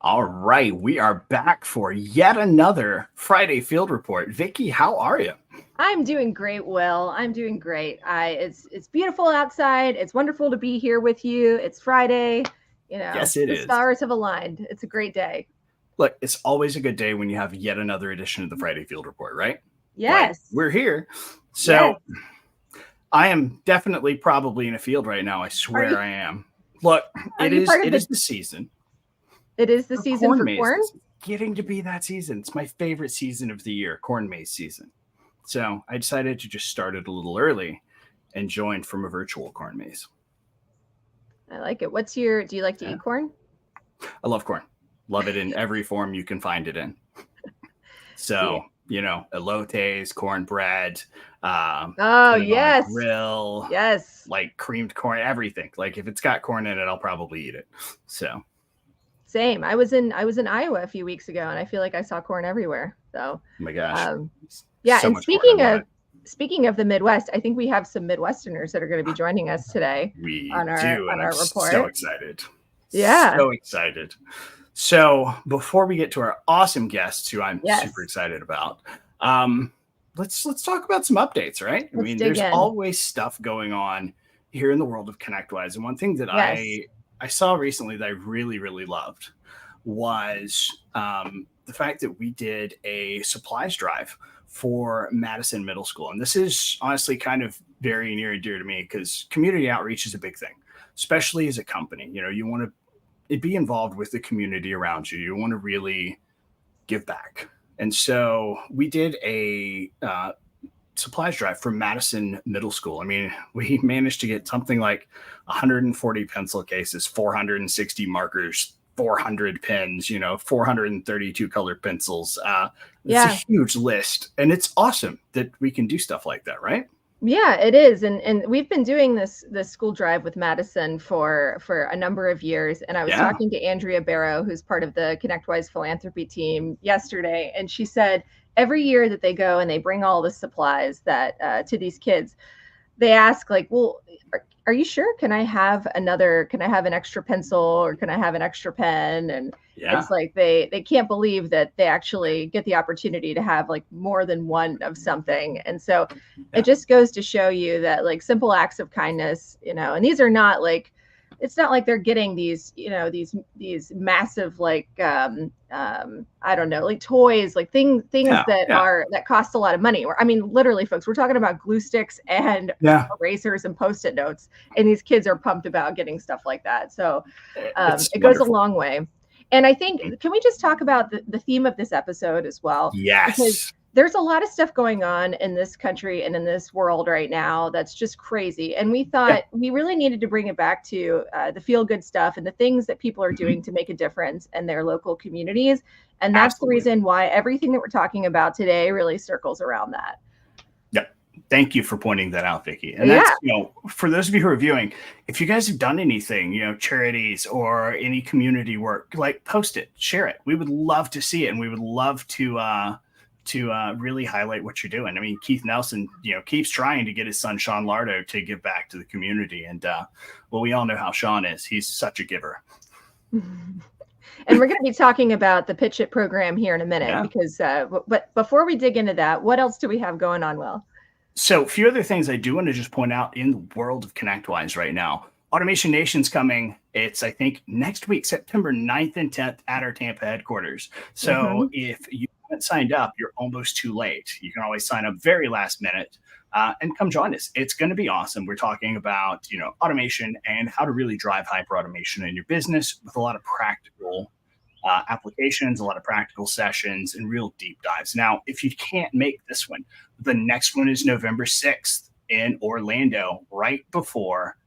All right, we are back for yet another Friday Field Report. Vicky, how are you? I'm doing great, Will. I'm doing great. It's beautiful outside. It's wonderful to be here with you. It's Friday. Yes, it The is. stars have aligned. It's a great day. Look, it's always a good day when you have yet another edition of the Friday Field Report, right? Like, Yes. we're here. So, Yes. I am definitely probably in a field right now. I Are swear you I am. Look, are it you is part of it is the the season it is the for season corn for maze. corn? This is getting to be that season. It's my favorite season of the year, corn maze season. So, I decided to just start it a little early and join from a virtual corn maze. I like it. Do you like to Yeah. eat corn? I love corn. Love it in every form you can find it in. See. So, elotes, cornbread, Oh, put it on a yes. grill, Yes. like creamed corn, everything. Like if it's got corn in it, I'll probably eat it. So, Same. I was in Iowa a few weeks ago and I feel like I saw corn everywhere. So, oh my gosh, um yeah, so and much corn. I love it. speaking of the Midwest, I think we have some Midwesterners that are going to be joining us today We on our do, on and I'm our so report. excited. Yeah. So excited. So, before we get to our awesome guests, who I'm super Yes. excited about, um, let's talk about some updates, right? I Let's mean, dig there's in. always stuff going on here in the world of ConnectWise, and one thing that Yes. I saw recently that I really really loved was the fact that we did a supplies drive for Madison Middle School, and this is honestly kind of very near and dear to me because community outreach is a big thing, especially as a company. You want to be involved with the community around you. You want to really give back. And so we did a supplies drive for Madison Middle School. I mean, we managed to get something like 140 pencil cases, 460 markers, 400 pens, 432 colored pencils. It's a Yeah. huge list. And it's awesome that we can do stuff like that, right? Yeah, it is. And we've been doing this school drive with Madison for a number of years. And I was Yeah. talking to Andrea Barrow, who's part of the ConnectWise philanthropy team yesterday, and she said every year that they go and they bring all the supplies that to these kids, they ask like, well, are you sure? Can I have an extra pencil or can I have an extra pen? And Yeah. it's like they can't believe that they actually get the opportunity to have like more than one of something. And so it Yeah. just goes to show you that like simple acts of kindness, and these are not like, it's not like they're getting these massive like I don't know, like toys, like things Yeah. that Yeah. cost a lot of money. Or I mean, literally, folks, we're talking about glue sticks and Yeah. erasers and post-it notes, and these kids are pumped about getting stuff like that. So It's it goes a wonderful. long way. And I think, Mhm. can we just talk about the theme of this episode as well? Because Yes. there's a lot of stuff going on in this country and in this world right now that's just crazy. And we Yeah. thought we really needed to bring it back to the feel good stuff and the things that people are Mhm. doing to make a difference in their local communities. And that's the Absolutely. reason why everything that we're talking about today really circles around that. Yeah. Thank you for pointing that out, Vicky. And Yeah. that's, for those of you who are viewing, if you guys have done anything, charities or any community work, like post it, share it. We would love to see it. And we would love to really highlight what you're doing. I mean, Keith Nelson, keeps trying to get his son, Jon Lauer, to give back to the community. And, well, we all know how Sean is. He's such a giver. And we're going to be talking about the Pitch It program here in a minute Yeah. because, but before we dig into that, what else do we have going on, Will? So a few other things I do want to just point out in the world of ConnectWise right now. Automation Nation's coming. It's, I think, next week, September 9th and 10th at our Tampa headquarters. So if you haven't signed up, you're almost too late. You can always sign up very last minute and come join us. It's going to be awesome. We're talking about, automation and how to really drive hyper automation in your business with a lot of practical applications, a lot of practical sessions, and real deep dives. Now, if you can't make this one, the next one is November 6th in Orlando, right before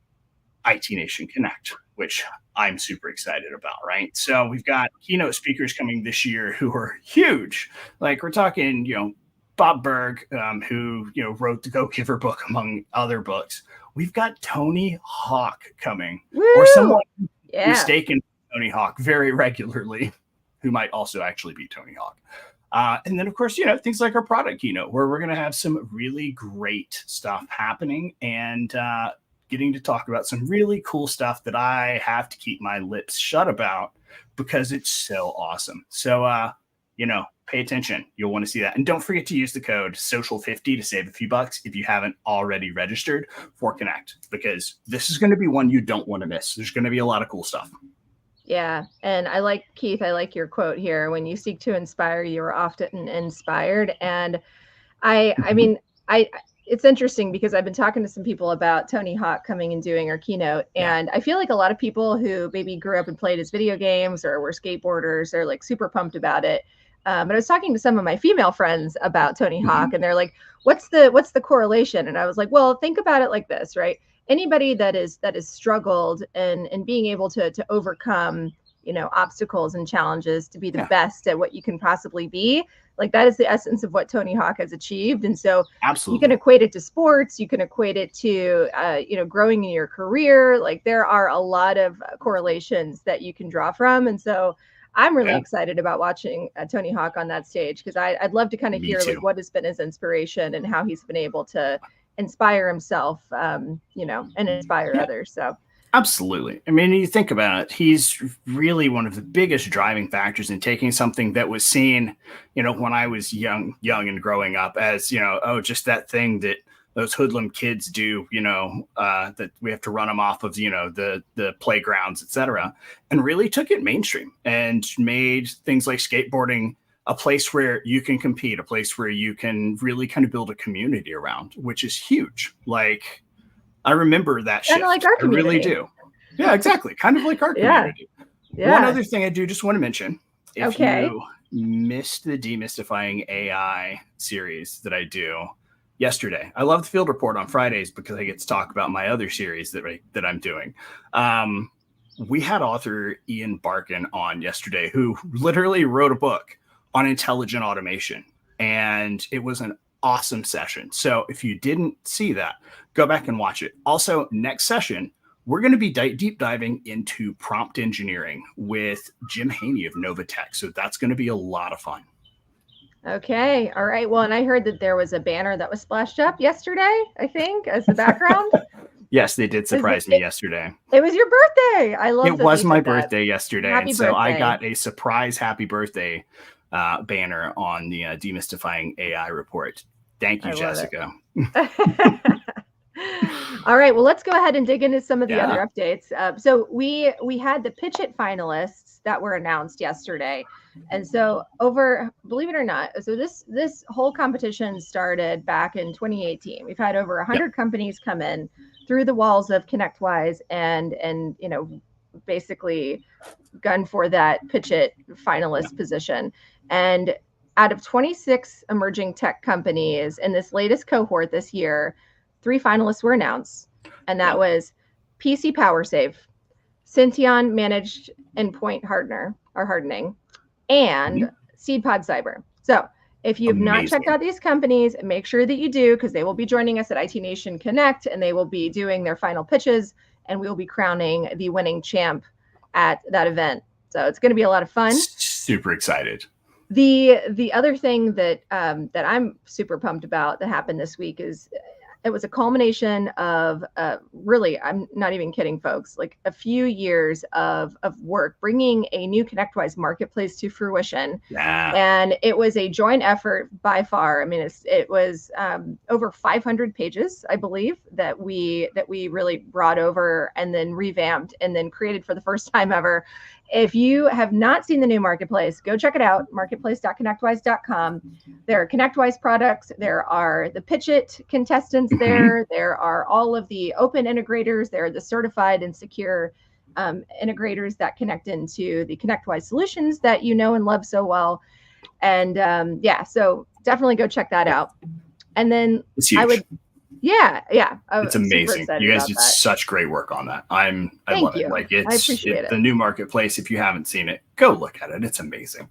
IT Nation Connect, which I'm super excited about, right? So we've got keynote speakers coming this year who are huge. Like we're talking, Bob Berg, who, wrote the Go Giver book, among other books. We've got Tony Hawk coming, or someone mistaken Tony Hawk very regularly, who might also actually be Tony Hawk. And then, of course, things like our product keynote, where we're going to have some really great stuff happening. And getting to talk about some really cool stuff that I have to keep my lips shut about because it's so awesome. So, pay attention. You'll want to see that. And don't forget to use the code social50 to save a few bucks if you haven't already registered for Connect, because this is going to be one you don't want to miss. There's going to be a lot of cool stuff. Yeah. And Keith, I like your quote here. When you seek to inspire, you are often inspired. And it's interesting because I've been talking to some people about Tony Hawk coming and doing our keynote. And I feel like a lot of people who maybe grew up and played as video games or were skateboarders are like super pumped about it. But I was talking to some of my female friends about Tony Hawk, and they're like, what's the correlation? And I was like, well, think about it like this, right? Anybody that is struggled and being able to overcome, obstacles and challenges to be the best at what you can possibly be, like that is the essence of what Tony Hawk has achieved. And so absolutely, you can equate it to sports, you can equate it to growing in your career. Like there are a lot of correlations that you can draw from. And so I'm really excited about watching Tony Hawk on that stage, because I'd love to kind of hear like what has been his inspiration and how he's been able to inspire himself, and inspire others. So absolutely. I mean, you think about it, he's really one of the biggest driving factors in taking something that was seen, when I was young and growing up as, just that thing that those hoodlum kids do, that we have to run them off of, the playgrounds, etc., and really took it mainstream and made things like skateboarding a place where you can compete, a place where you can really kind of build a community around, which is huge. Like, I remember that shift. Kind of like our community. I really do. Yeah, exactly. Kind of like our community. Yeah. One other thing I do just want to mention, if you missed the Demystifying AI series that I do yesterday, I love the field report on Fridays because I get to talk about my other series that I'm doing. We had author Ian Barkin on yesterday, who literally wrote a book on intelligent automation, and it was an awesome session. So if you didn't see that, go back and watch it. Also, next session, we're going to be deep diving into prompt engineering with Jim Haney of Novatech. So that's going to be a lot of fun. Okay. All right. Well, and I heard that there was a banner that was splashed up yesterday, I think, as the background. Yes, they did surprise me yesterday. It was your birthday. I love it. It was my birthday yesterday. Happy and so birthday. I got a surprise happy birthday banner on the Demystifying AI report. Thank you, Jessica. All right. Well, let's go ahead and dig into some of the other updates. So we had the Pitch It finalists that were announced yesterday. And so believe it or not, so this whole competition started back in 2018. We've had over 100 companies come in through the walls of ConnectWise and basically gun for that Pitch It finalist position. And out of 26 emerging tech companies in this latest cohort this year, 3 finalists were announced, and that was PC PowerSave, Syntheon Managed Endpoint Hardening, and SeedPod Cyber. So if you have not checked out these companies, make sure that you do, because they will be joining us at IT Nation Connect, and they will be doing their final pitches, and we will be crowning the winning champ at that event. So it's going to be a lot of fun. Super excited. The other thing that I'm super pumped about that happened this week is it was a culmination of really, I'm not even kidding, folks, like a few years of work bringing a new ConnectWise marketplace to fruition. Yeah. And it was a joint effort by far. I mean, it was over 500 pages, I believe, that we really brought over and then revamped and then created for the first time ever. If you have not seen the new marketplace, go check it out, marketplace.connectwise.com. There are ConnectWise products. There are the Pitch It contestants there. There are all of the open integrators. There are the certified and secure integrators that connect into the ConnectWise solutions that you know and love so well. And so definitely go check that out. And then it's huge. It's amazing. You guys did such great work on that. I love it. Like I appreciate it. The new marketplace. If you haven't seen it, go look at it. It's amazing.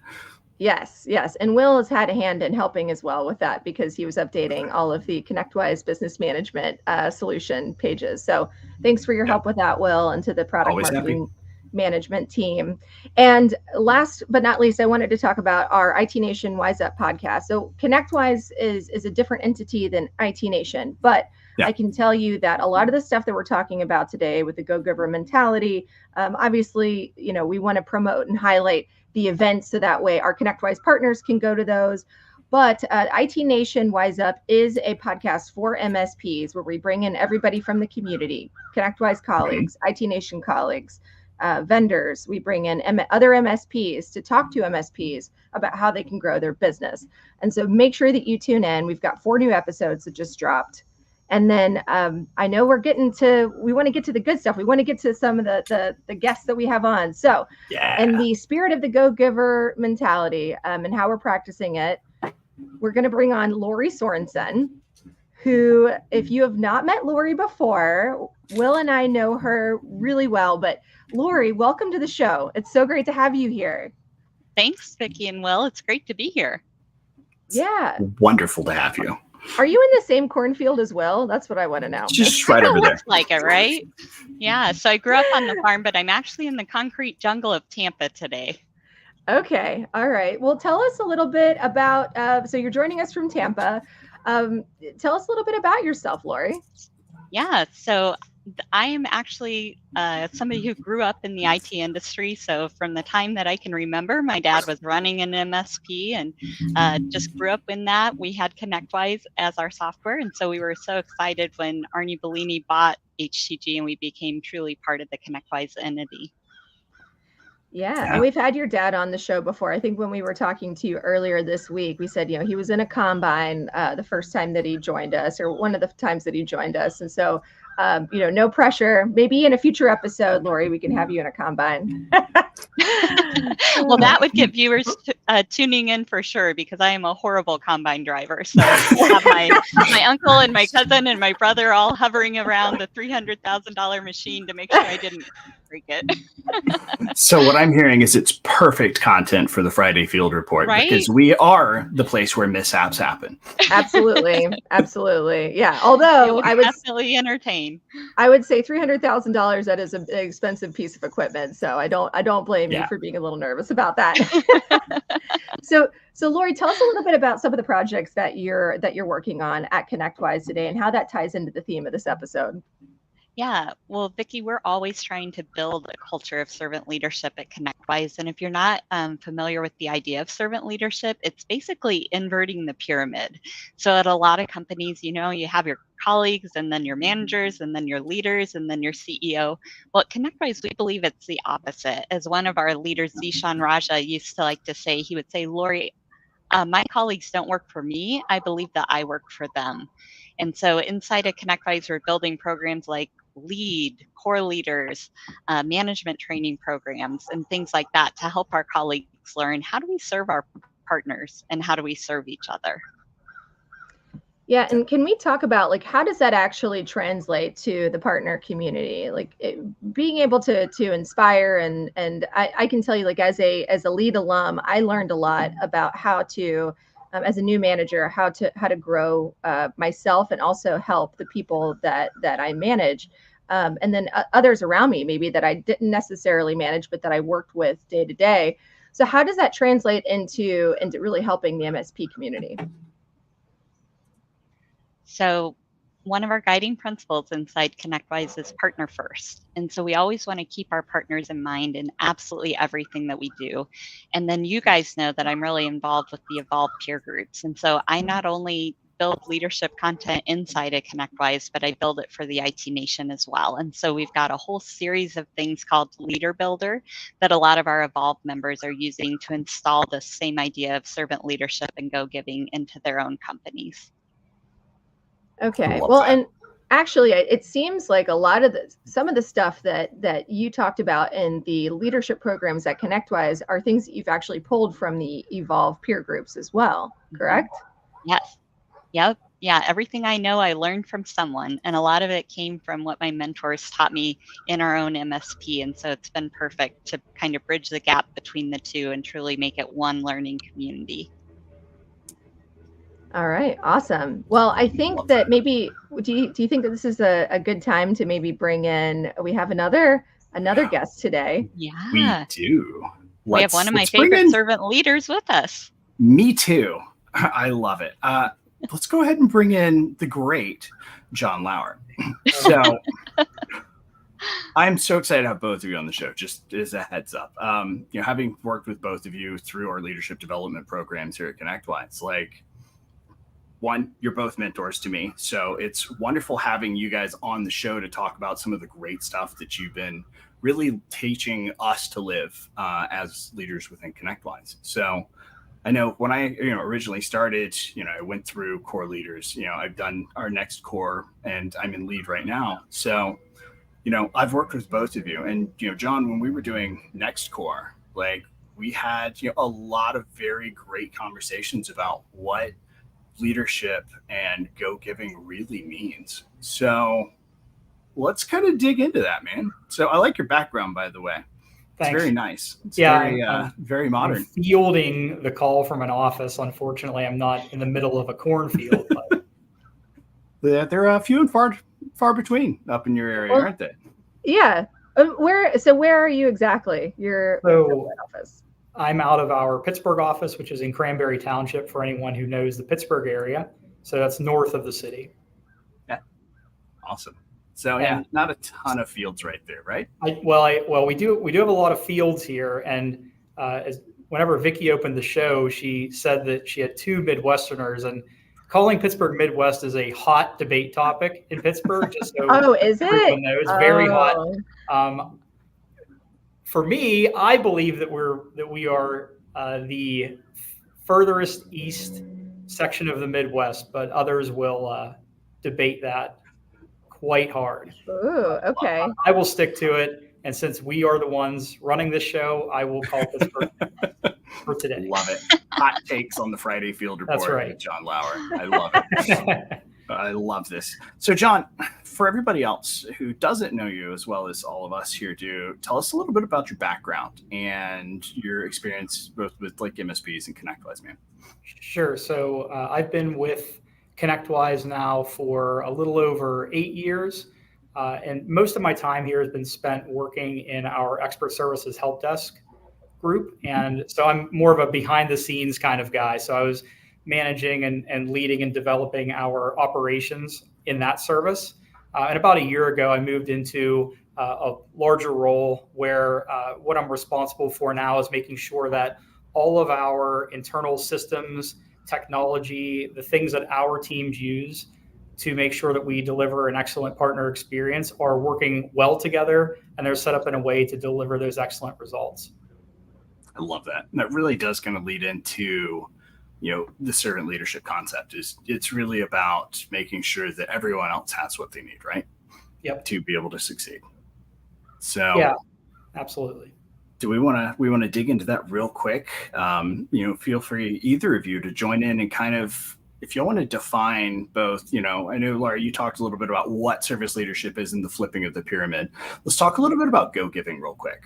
Yes. And Will has had a hand in helping as well with that, because he was updating all of the ConnectWise business management solution pages. So thanks for your help with that, Will, and to the product marketing management team. And last but not least, I wanted to talk about our IT Nation Wise Up podcast. So ConnectWise is a different entity than IT Nation, but I can tell you that a lot of the stuff that we're talking about today with the go-giver mentality, obviously, we want to promote and highlight the events so that way our ConnectWise partners can go to those. But IT Nation Wise Up is a podcast for MSPs where we bring in everybody from the community, ConnectWise colleagues, IT Nation colleagues, vendors. We bring in other MSPs to talk to MSPs about how they can grow their business. And so make sure that you tune in. We've got 4 new episodes that just dropped. And then I know we want to get to the good stuff. We want to get to some of the guests that we have on. So in the spirit of the go-giver mentality and how we're practicing it, we're going to bring on Laurie Sorenson, who, if you have not met Laurie before, Will and I know her really well. But Laurie, welcome to the show. It's so great to have you here. Thanks, Vicki and Will. It's great to be here. Yeah. Wonderful to have you. Are you in the same cornfield as Will? That's what I want to know. Just right over there. Looks like it, right? Yeah. So I grew up on the farm, but I'm actually in the concrete jungle of Tampa today. Okay. All right. Well, tell us a little bit about, so you're joining us from Tampa. Tell us a little bit about yourself, Laurie. Yeah. So I am actually somebody who grew up in the IT industry. So from the time that I can remember, my dad was running an MSP and just grew up in that. We had ConnectWise as our software. And so we were so excited when Arnie Bellini bought HTG and we became truly part of the ConnectWise entity. Yeah, and we've had your dad on the show before. I think when we were talking to you earlier this week, we said, he was in a combine the first time that he joined us, or one of the times that he joined us. And so, no pressure. Maybe in a future episode, Laurie, we can have you in a combine. Well, that would get viewers tuning in for sure, because I am a horrible combine driver. So I have my uncle and my cousin and my brother all hovering around the $300,000 machine to make sure I didn't break it. So what I'm hearing is it's perfect content for the Friday Field Report, right? Because we are the place where mishaps happen. Absolutely. Absolutely. Yeah. Although I would definitely entertain. I would say $300,000, that is an expensive piece of equipment. So I don't blame you for being a little nervous about that. So Laurie, tell us a little bit about some of the projects that you're working on at ConnectWise today and how that ties into the theme of this episode. Yeah, well, Vicki, we're always trying to build a culture of servant leadership at ConnectWise. And if you're not familiar with the idea of servant leadership, it's basically inverting the pyramid. So at a lot of companies, you have your colleagues and then your managers and then your leaders and then your CEO. Well, at ConnectWise, we believe it's the opposite. As one of our leaders, Zishan Raja, used to like to say, he would say, Laurie, my colleagues don't work for me. I believe that I work for them. And so inside of ConnectWise, we're building programs like Lead, Core Leaders, management training programs, and things like that to help our colleagues learn how do we serve our partners and how do we serve each other. Yeah, and can we talk about how does that actually translate to the partner community? Being able to inspire and I can tell you, as a lead alum, I learned a lot about how to as a new manager, how to grow myself and also help the people that I manage. And then others around me, maybe that I didn't necessarily manage, but that I worked with day to day. So how does that translate into really helping the MSP community? So one of our guiding principles inside ConnectWise is partner first. And so we always want to keep our partners in mind in absolutely everything that we do. And then you guys know that I'm really involved with the Evolve peer groups. And so I not only build leadership content inside of ConnectWise, but I build it for the IT Nation as well. And so we've got a whole series of things called Leader Builder that a lot of our Evolve members are using to install this same idea of servant leadership and go-giving into their own companies. Okay. Well, and actually, it seems like a lot of some of the stuff that you talked about in the leadership programs at ConnectWise are things that you've actually pulled from the Evolve peer groups as well, correct? Yes. Yep. Yeah. Everything I know, I learned from someone, and a lot of it came from what my mentors taught me in our own MSP. And so it's been perfect to kind of bridge the gap between the two and truly make it one learning community. All right. Awesome. Well, I think that maybe, do you think that this is a good time to maybe bring in, we have another guest today. Yeah. We do. We have one of my favorite servant leaders with us. Me too. I love it. let's go ahead and bring in the great Jon Lauer. So I'm so excited to have both of you on the show, just as a heads up. Having worked with both of you through our leadership development programs here at ConnectWise, one, you're both mentors to me. So it's wonderful having you guys on the show to talk about some of the great stuff that you've been really teaching us to live as leaders within ConnectWise. So I know when I originally started, I went through core leaders. I've done our next core and I'm in lead right now. So, I've worked with both of you. And, Jon, when we were doing next core, we had a lot of very great conversations about what leadership and go giving really means. So let's kind of dig into that, man. So I like your background, by the way. It's very nice. It's very modern. I'm fielding the call from an office. Unfortunately, I'm not in the middle of a cornfield. But they're few and far between up in your area, aren't they? Yeah. Where are you exactly? You're what office? I'm out of our Pittsburgh office, which is in Cranberry Township for anyone who knows the Pittsburgh area. So that's north of the city. Yeah. Awesome. So not a ton of fields right there, right? We do have a lot of fields here, and whenever Vicki opened the show, she said that she had two Midwesterners, and calling Pittsburgh Midwest is a hot debate topic in Pittsburgh. Just so is everyone it? knows, very hot. For me, I believe that we are the furthest east section of the Midwest, but others will debate that quite hard. Ooh, okay. I will stick to it. And since we are the ones running this show, I will call Pittsburgh for today. Love it. Hot takes on the Friday Field Report. That's right. With Jon Lauer. I love it. I love this. So, Jon, for everybody else who doesn't know you as well as all of us here do, tell us a little bit about your background and your experience both with MSPs and ConnectWise, man. Sure. So I've been with ConnectWise now for a little over 8 years. And most of my time here has been spent working in our expert services help desk group. And so I'm more of a behind the scenes kind of guy. So I was managing and leading and developing our operations in that service. And about a year ago, I moved into a larger role where what I'm responsible for now is making sure that all of our internal systems, technology, the things that our teams use to make sure that we deliver an excellent partner experience are working well together, and they're set up in a way to deliver those excellent results. I love that. And that really does kind of lead into, the servant leadership concept. It's really about making sure that everyone else has what they need, right? Yep. To be able to succeed. So yeah, absolutely. Do we want to dig into that real quick? Feel free, either of you, to join in and kind of, if you want to define both, I know, Laurie, you talked a little bit about what service leadership is and the flipping of the pyramid. Let's talk a little bit about go giving real quick.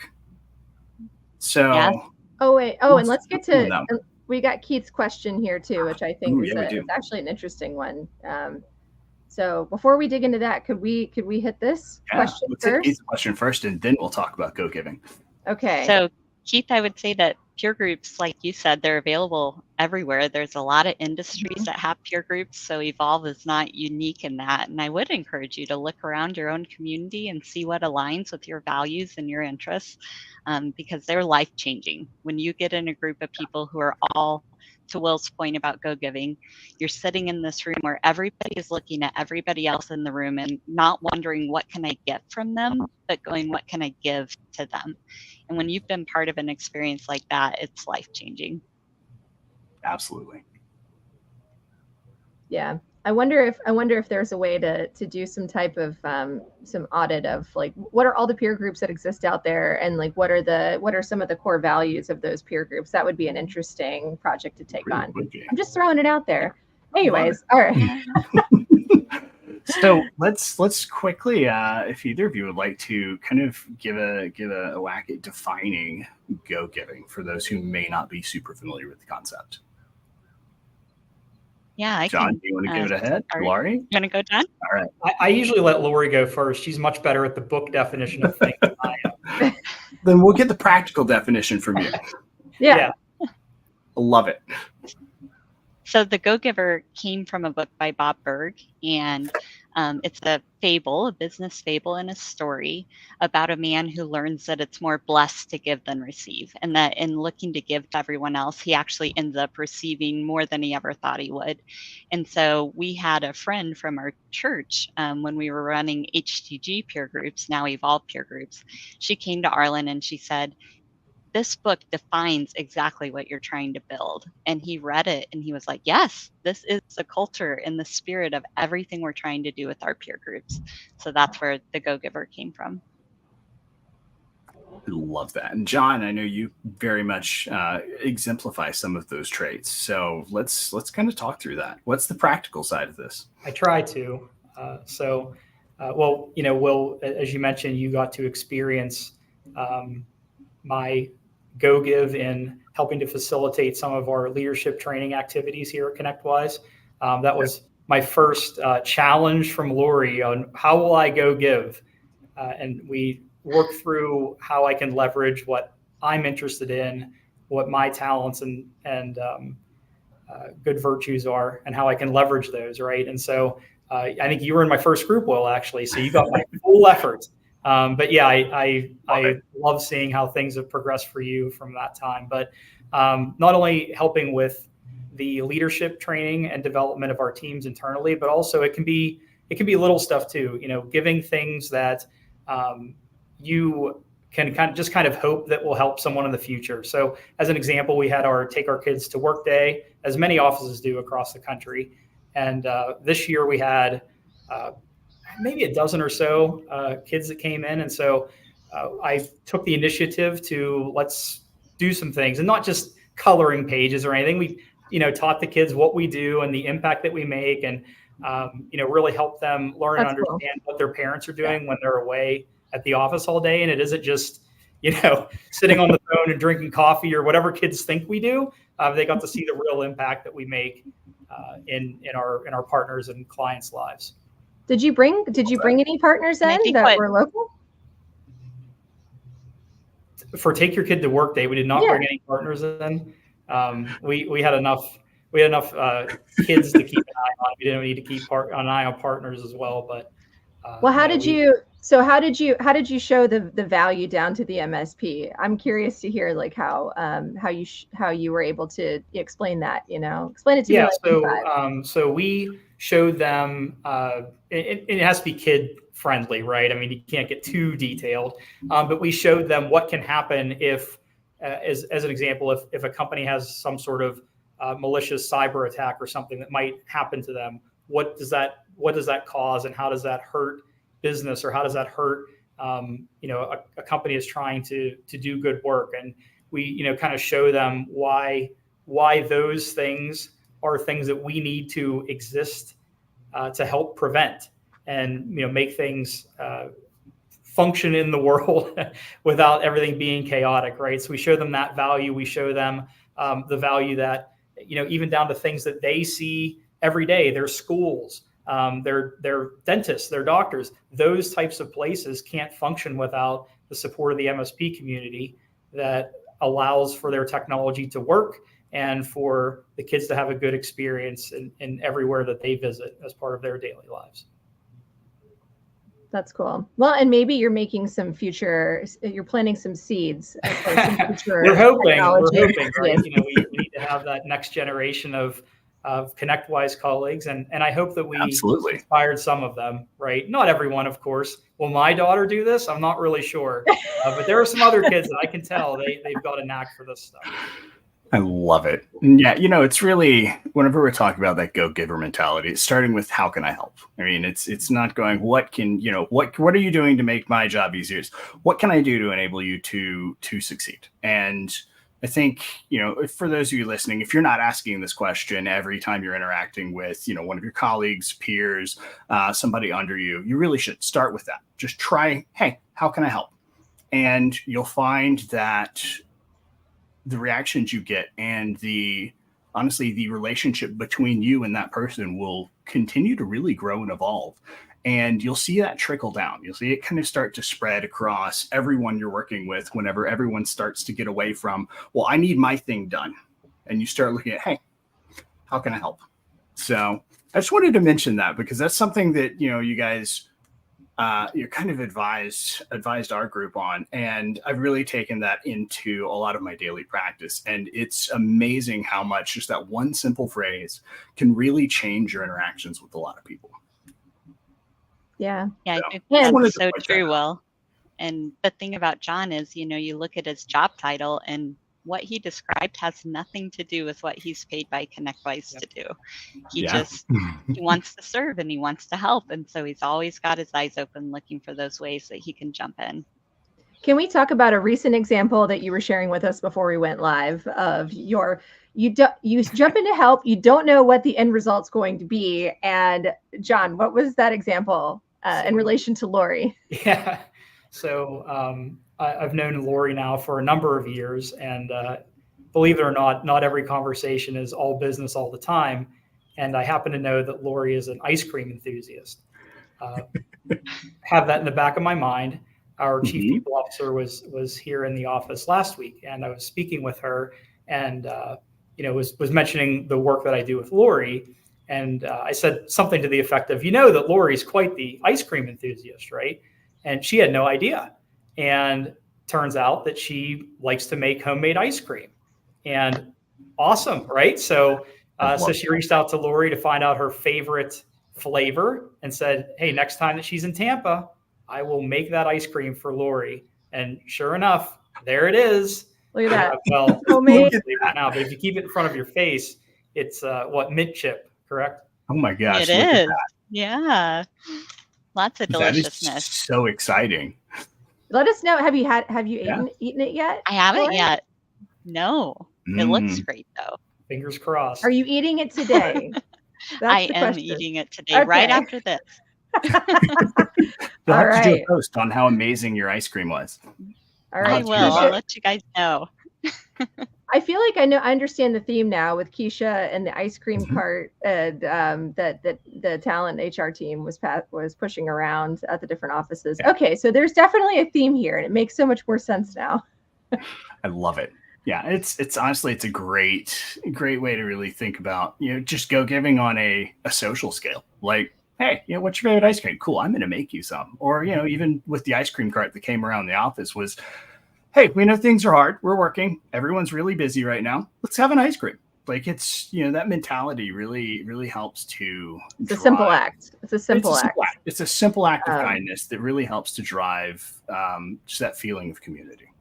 So, and let's get to, we got Keith's question here too, which I think is actually an interesting one. So before we dig into that, could we hit this question let's first? Hit Keith's question first, and then we'll talk about go giving. Okay. So Keith, I would say that peer groups, like you said, they're available everywhere. There's a lot of industries that have peer groups, so Evolve is not unique in that. And I would encourage you to look around your own community and see what aligns with your values and your interests, because they're life-changing. When you get in a group of people who are all, to Will's point about go giving, you're sitting in this room where everybody is looking at everybody else in the room and not wondering what can I get from them, but going, what can I give to them? And when you've been part of an experience like that, it's life-changing. Absolutely. Yeah. I wonder if there's a way to do some type of some audit of what are all the peer groups that exist out there, and what are some of the core values of those peer groups. That would be an interesting project to take on. I'm just throwing it out there. Anyways, all right. So let's quickly, if either of you would like to kind of give a whack at defining go giving for those who may not be super familiar with the concept. Yeah, Jon, do you want to give it ahead? Laurie? You want to go, Jon? All right. I usually let Laurie go first. She's much better at the book definition of things than I am. Then we'll get the practical definition from you. Yeah. I love it. So The Go-Giver came from a book by Bob Berg, and it's a fable, a business fable and a story about a man who learns that it's more blessed to give than receive, and that in looking to give to everyone else, he actually ends up receiving more than he ever thought he would. And so we had a friend from our church when we were running HTG peer groups, now Evolve peer groups. She came to Arlen and she said, this book defines exactly what you're trying to build. And he read it and he was like, yes, this is the culture and the spirit of everything we're trying to do with our peer groups. So that's where the Go-Giver came from. I love that. And Jon, I know you very much exemplify some of those traits. So let's kind of talk through that. What's the practical side of this? I try to. Well, Will, as you mentioned, you got to experience my Go Give in helping to facilitate some of our leadership training activities here at ConnectWise. That was my first challenge from Laurie on how will I go give? And we worked through how I can leverage what I'm interested in, what my talents and good virtues are, and how I can leverage those, right? And so I think you were in my first group, Will, actually, so you got my full effort. But yeah, I love seeing how things have progressed for you from that time. But not only helping with the leadership training and development of our teams internally, but also it can be little stuff too. Giving things that you can kind of hope that will help someone in the future. So as an example, we had our Take Our Kids to Work Day, as many offices do across the country. And this year we had maybe a dozen or so kids that came in. And so I took the initiative to let's do some things, and not just coloring pages or anything. We, taught the kids what we do and the impact that we make, and, really help them learn and understand what their parents are doing when they're away at the office all day. And it isn't just, sitting on the phone and drinking coffee or whatever kids think we do. They got to see the real impact that we make in our partners and clients' lives. Did you bring any partners in that were local? For Take Your Kid to Work Day, we did not bring any partners in. We had enough kids to keep an eye on. We didn't need to keep an eye on partners as well. But how did you show the value down to the MSP? I'm curious to hear like how you were able to explain that. Explain it to me. So we showed them. It has to be kid friendly, right? I mean, you can't get too detailed, but we showed them what can happen if, as an example, if a company has some sort of malicious cyber attack or something that might happen to them. What does that cause, and how does that hurt business, or how does that hurt a company is trying to do good work? And we kind of show them why those things are things that we need to exist to help prevent and make things function in the world without everything being chaotic, right? So we show them that value. We show them the value that even down to things that they see every day, their schools, their dentists, their doctors, those types of places can't function without the support of the MSP community that allows for their technology to work and for the kids to have a good experience in everywhere that they visit as part of their daily lives. That's cool. Well, and maybe you're making you're planting some seeds. We're hoping, right? We need to have that next generation of ConnectWise colleagues. And I hope that we inspired some of them, right? Not everyone, of course. Will my daughter do this? I'm not really sure. But there are some other kids that I can tell they've got a knack for this stuff. I love it. Yeah, it's really, whenever we're talking about that go-giver mentality, it's starting with how can I help? I mean, it's not going, what are you doing to make my job easier? It's, what can I do to enable you to succeed? And I think, for those of you listening, if you're not asking this question every time you're interacting with, one of your colleagues, peers, somebody under you, you really should start with that. Just try, hey, how can I help? And you'll find that the reactions you get and honestly, the relationship between you and that person will continue to really grow and evolve. And you'll see that trickle down. You'll see it kind of start to spread across everyone you're working with whenever everyone starts to get away from, well, I need my thing done. And you start looking at, hey, How can I help? So I just wanted to mention that because that's something that, you guys, you're kind of advised our group on, and I've really taken that into a lot of my daily practice. And it's amazing how much just that one simple phrase can really change your interactions with a lot of people. Yeah. Yeah, So, I think just wanted that's to so point that true, out. Will. And the thing about Jon is, you look at his job title and what he described has nothing to do with what he's paid by ConnectWise to do. He Yeah. he wants to serve and he wants to help. And so he's always got his eyes open looking for those ways that he can jump in. Can we talk about a recent example that you were sharing with us before we went live of you jump in to help, you don't know what the end result's going to be. And Jon, what was that example in relation to Laurie? Yeah. So I've known Laurie now for a number of years, and believe it or not every conversation is all business all the time. And I happen to know that Laurie is an ice cream enthusiast. Have that in the back of my mind. Our chief people officer was here in the office last week, and I was speaking with her, and was mentioning the work that I do with Laurie. And I said something to the effect of, that Laurie's quite the ice cream enthusiast, right? And she had no idea. And turns out that she likes to make homemade ice cream. And awesome, right? So she reached out to Laurie to find out her favorite flavor and said, hey, next time that she's in Tampa, I will make that ice cream for Laurie. And sure enough, there it is. Look at that. Well, Homemade. now, but if you keep it in front of your face, it's mint chip, correct? Oh my gosh. It is. Yeah. Lots of deliciousness. That is so exciting. Let us know. Have you eaten it yet? I haven't Laurie? yet. No. It looks great though. Fingers crossed. Are you eating it today? I am eating it today, right after this. You'll have to do a post on how amazing your ice cream was. All right. I will. I'll let you guys know. I feel like I understand the theme now with Keisha and the ice cream cart, and that the talent HR team was pushing around at the different offices. Yeah. Okay, so there's definitely a theme here, and it makes so much more sense now. I love it. Yeah, it's honestly, it's a great way to really think about, just go giving on a social scale. Like, hey, what's your favorite ice cream? Cool, I'm going to make you some. Or, even with the ice cream cart that came around the office was, hey, we know things are hard. We're working. Everyone's really busy right now. Let's have an ice cream. Like, it's, that mentality really, really helps to It's a simple act. It's a simple act. It's a simple act of kindness that really helps to drive just that feeling of community.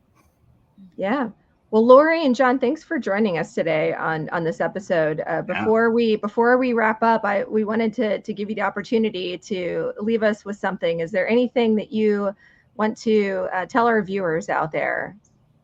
Yeah. Well, Laurie and Jon, thanks for joining us today on this episode. Before we wrap up, we wanted to give you the opportunity to leave us with something. Is there anything that you want to tell our viewers out there?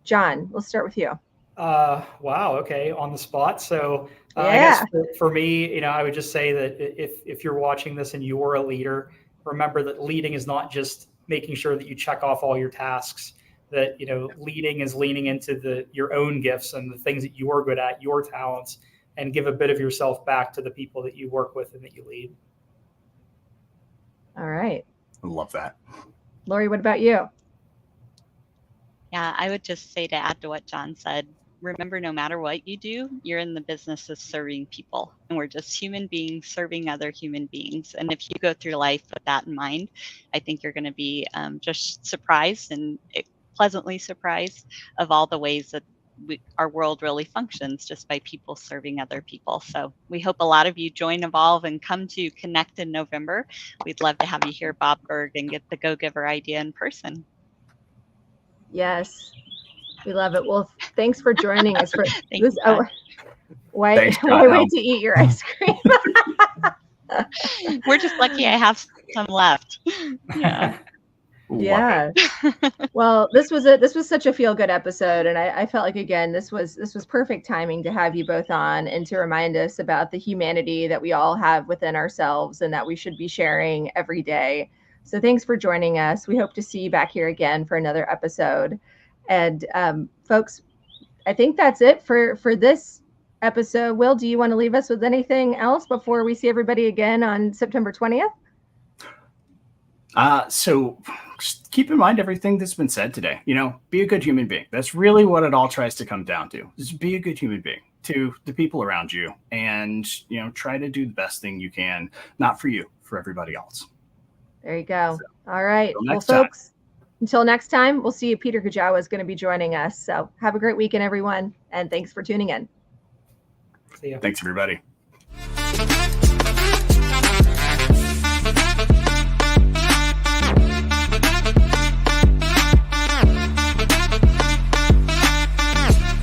Jon, we'll start with you. Wow. Okay. On the spot. So I guess for me, I would just say that if you're watching this and you're a leader, remember that leading is not just making sure that you check off all your tasks. That leading is leaning into your own gifts and the things that you're good at, your talents, and give a bit of yourself back to the people that you work with and that you lead. All right. I love that. Laurie, what about you? Yeah, I would just say, to add to what Jon said, remember, no matter what you do, you're in the business of serving people, and we're just human beings serving other human beings. And if you go through life with that in mind, I think you're going to be just surprised and pleasantly surprised of all the ways that our world really functions just by people serving other people. So we hope a lot of you join Evolve and come to Connect in November. We'd love to have you hear Bob Berg and get the Go Giver idea in person. Yes, we love it. Well, thanks for joining us. Thanks, why wait to eat your ice cream? We're just lucky I have some left. Yeah. Yeah. Well, this was such a feel-good episode, and I felt like, again, this was perfect timing to have you both on and to remind us about the humanity that we all have within ourselves and that we should be sharing every day. So thanks for joining us. We hope to see you back here again for another episode. And folks, I think that's it for this episode. Will, do you want to leave us with anything else before we see everybody again on September 20th? So just keep in mind everything that's been said today. Be a good human being. That's really what it all tries to come down to. Just be a good human being. to the people around you, and try to do the best thing you can, not for you, for everybody else. There you go. All right. Well, next time. folks, until next time, we'll see you. Peter Kajawa is going to be joining us. So have a great weekend, everyone. And thanks for tuning in. See ya. Thanks, everybody.